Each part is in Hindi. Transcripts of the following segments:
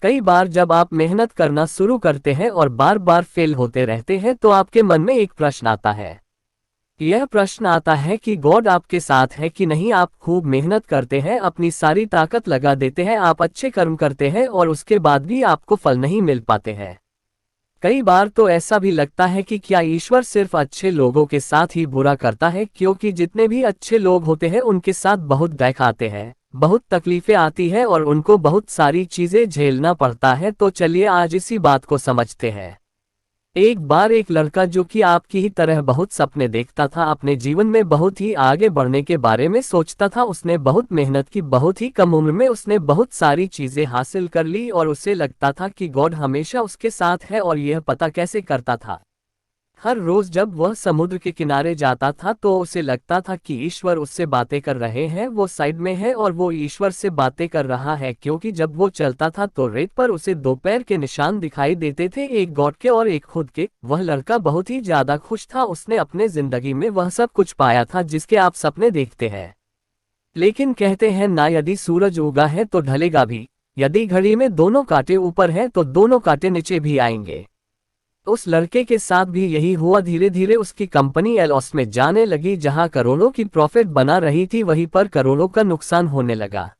कई बार जब आप मेहनत करना शुरू करते हैं और बार बार फेल होते रहते हैं तो आपके मन में एक प्रश्न आता है। यह प्रश्न आता है कि गॉड आपके साथ है कि नहीं। आप खूब मेहनत करते हैं, अपनी सारी ताकत लगा देते हैं, आप अच्छे कर्म करते हैं और उसके बाद भी आपको फल नहीं मिल पाते हैं। कई बार तो ऐसा भी लगता है कि क्या ईश्वर सिर्फ अच्छे लोगों के साथ ही बुरा करता है, क्योंकि जितने भी अच्छे लोग होते हैं उनके साथ बहुत दुख आते हैं, बहुत तकलीफें आती है और उनको बहुत सारी चीजें झेलना पड़ता है। तो चलिए आज इसी बात को समझते हैं। एक बार एक लड़का जो कि आपकी ही तरह बहुत सपने देखता था, अपने जीवन में बहुत ही आगे बढ़ने के बारे में सोचता था, उसने बहुत मेहनत की, बहुत ही कम उम्र में उसने बहुत सारी चीजें हासिल कर ली और उसे लगता था कि गॉड हमेशा उसके साथ है। और यह पता कैसे करता था? हर रोज जब वह समुद्र के किनारे जाता था तो उसे लगता था कि ईश्वर उससे बातें कर रहे हैं, वो साइड में है और वो ईश्वर से बातें कर रहा है, क्योंकि जब वो चलता था तो रेत पर उसे दो पैर के निशान दिखाई देते थे, एक गॉड के और एक खुद के। वह लड़का बहुत ही ज्यादा खुश था, उसने अपने जिंदगी में वह सब कुछ पाया था जिसके आप सपने देखते हैं। लेकिन कहते हैं ना, यदि सूरज उगा है तो ढलेगा भी, यदि घड़ी में दोनों कांटे ऊपर हैं तो दोनों कांटे नीचे भी आएंगे। उस लड़के के साथ भी यही हुआ। धीरे धीरे उसकी कंपनी लॉस में जाने लगी। जहां करोड़ों की प्रॉफिट बना रही थी वहीं पर करोड़ों का नुकसान होने लगा।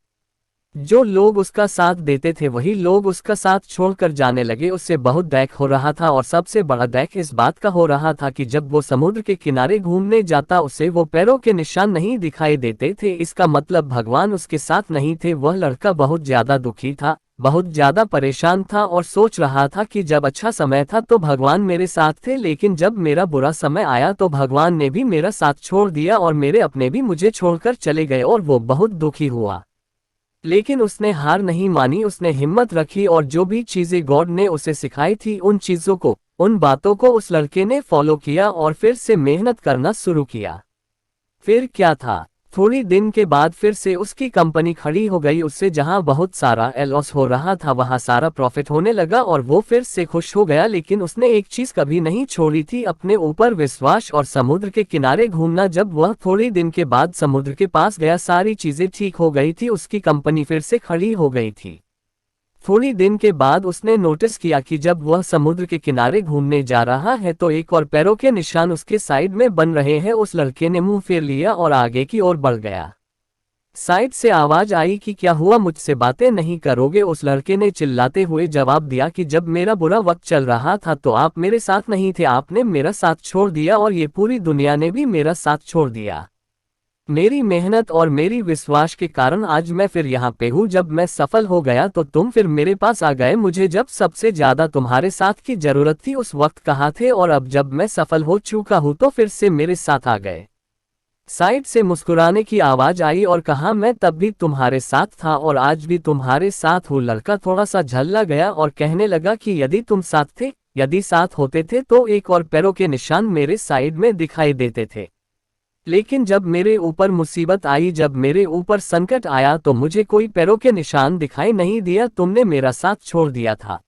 जो लोग उसका साथ देते थे वही लोग उसका साथ छोड़कर जाने लगे। उससे बहुत दुख हो रहा था और सबसे बड़ा दुख इस बात का हो रहा था कि जब वो समुद्र के किनारे घूमने जाता उसे वो पैरों के निशान नहीं दिखाई देते थे। इसका मतलब भगवान उसके साथ नहीं थे। वह लड़का बहुत ज्यादा दुखी था, बहुत ज्यादा परेशान था और सोच रहा था कि जब अच्छा समय था तो भगवान मेरे साथ थे, लेकिन जब मेरा बुरा समय आया तो भगवान ने भी मेरा साथ छोड़ दिया और मेरे अपने भी मुझे छोड़कर चले गए और वो बहुत दुखी हुआ। लेकिन उसने हार नहीं मानी, उसने हिम्मत रखी और जो भी चीजें गॉड ने उसे सिखाई थी उन चीजों को, उन बातों को उस लड़के ने फॉलो किया और फिर से मेहनत करना शुरू किया। फिर क्या था, थोड़ी दिन के बाद फिर से उसकी कंपनी खड़ी हो गई। उससे जहां बहुत सारा लॉस हो रहा था वहां सारा प्रॉफिट होने लगा और वो फिर से खुश हो गया। लेकिन उसने एक चीज कभी नहीं छोड़ी थी, अपने ऊपर विश्वास और समुद्र के किनारे घूमना। जब वह थोड़ी दिन के बाद समुद्र के पास गया, सारी चीजें ठीक हो गई थी, उसकी कंपनी फिर से खड़ी हो गई थी। थोड़ी दिन के बाद उसने नोटिस किया कि जब वह समुद्र के किनारे घूमने जा रहा है तो एक और पैरों के निशान उसके साइड में बन रहे हैं। उस लड़के ने मुंह फेर लिया और आगे की ओर बढ़ गया। साइड से आवाज आई कि क्या हुआ, मुझसे बातें नहीं करोगे? उस लड़के ने चिल्लाते हुए जवाब दिया कि जब मेरा बुरा वक्त चल रहा था तो आप मेरे साथ नहीं थे, आपने मेरा साथ छोड़ दिया और ये पूरी दुनिया ने भी मेरा साथ छोड़ दिया। मेरी मेहनत और मेरी विश्वास के कारण आज मैं फिर यहाँ पे हूँ। जब मैं सफल हो गया तो तुम फिर मेरे पास आ गए। मुझे जब सबसे ज्यादा तुम्हारे साथ की जरूरत थी उस वक्त कहाँ थे? और अब जब मैं सफल हो चुका हूँ तो फिर से मेरे साथ आ गए। साइड से मुस्कुराने की आवाज आई और कहा, मैं तब भी तुम्हारे साथ था और आज भी तुम्हारे साथ हूँ। लड़का थोड़ा सा झल्ला गया और कहने लगा कि यदि तुम साथ थे, यदि साथ होते थे तो एक और पैरों के निशान मेरे साइड में दिखाई देते थे। लेकिन जब मेरे ऊपर मुसीबत आई, जब मेरे ऊपर संकट आया तो मुझे कोई पैरों के निशान दिखाई नहीं दिया, तुमने मेरा साथ छोड़ दिया था।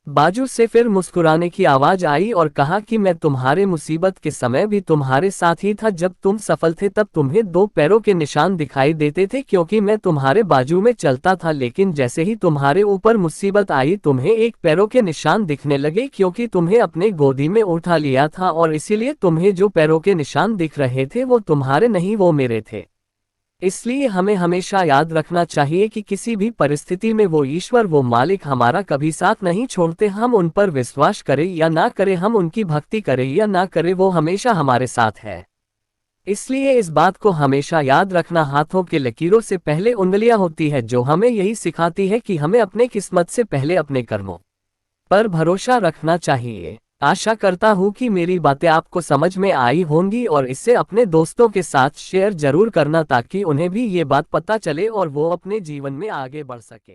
बाजू से फिर मुस्कुराने की आवाज आई और कहा कि मैं तुम्हारे मुसीबत के समय भी तुम्हारे साथ ही था। जब तुम सफल थे तब तुम्हें दो पैरों के निशान दिखाई देते थे क्योंकि मैं तुम्हारे बाजू में चलता था। लेकिन जैसे ही तुम्हारे ऊपर मुसीबत आई तुम्हें एक पैरों के निशान दिखने लगे क्योंकि तुम्हें अपने गोदी में उठा लिया था और इसीलिए तुम्हें जो पैरों के निशान दिख रहे थे वो तुम्हारे नहीं, वो मेरे थे। इसलिए हमें हमेशा याद रखना चाहिए कि किसी भी परिस्थिति में वो ईश्वर, वो मालिक हमारा कभी साथ नहीं छोड़ते। हम उन पर विश्वास करें या ना करें, हम उनकी भक्ति करें या ना करें, वो हमेशा हमारे साथ है। इसलिए इस बात को हमेशा याद रखना, हाथों के लकीरों से पहले उंगलियां होती है, जो हमें यही सिखाती है कि हमें अपने किस्मत से पहले अपने कर्मों पर भरोसा रखना चाहिए। आशा करता हूँ कि मेरी बातें आपको समझ में आई होंगी और इससे अपने दोस्तों के साथ शेयर जरूर करना ताकि उन्हें भी ये बात पता चले और वो अपने जीवन में आगे बढ़ सके।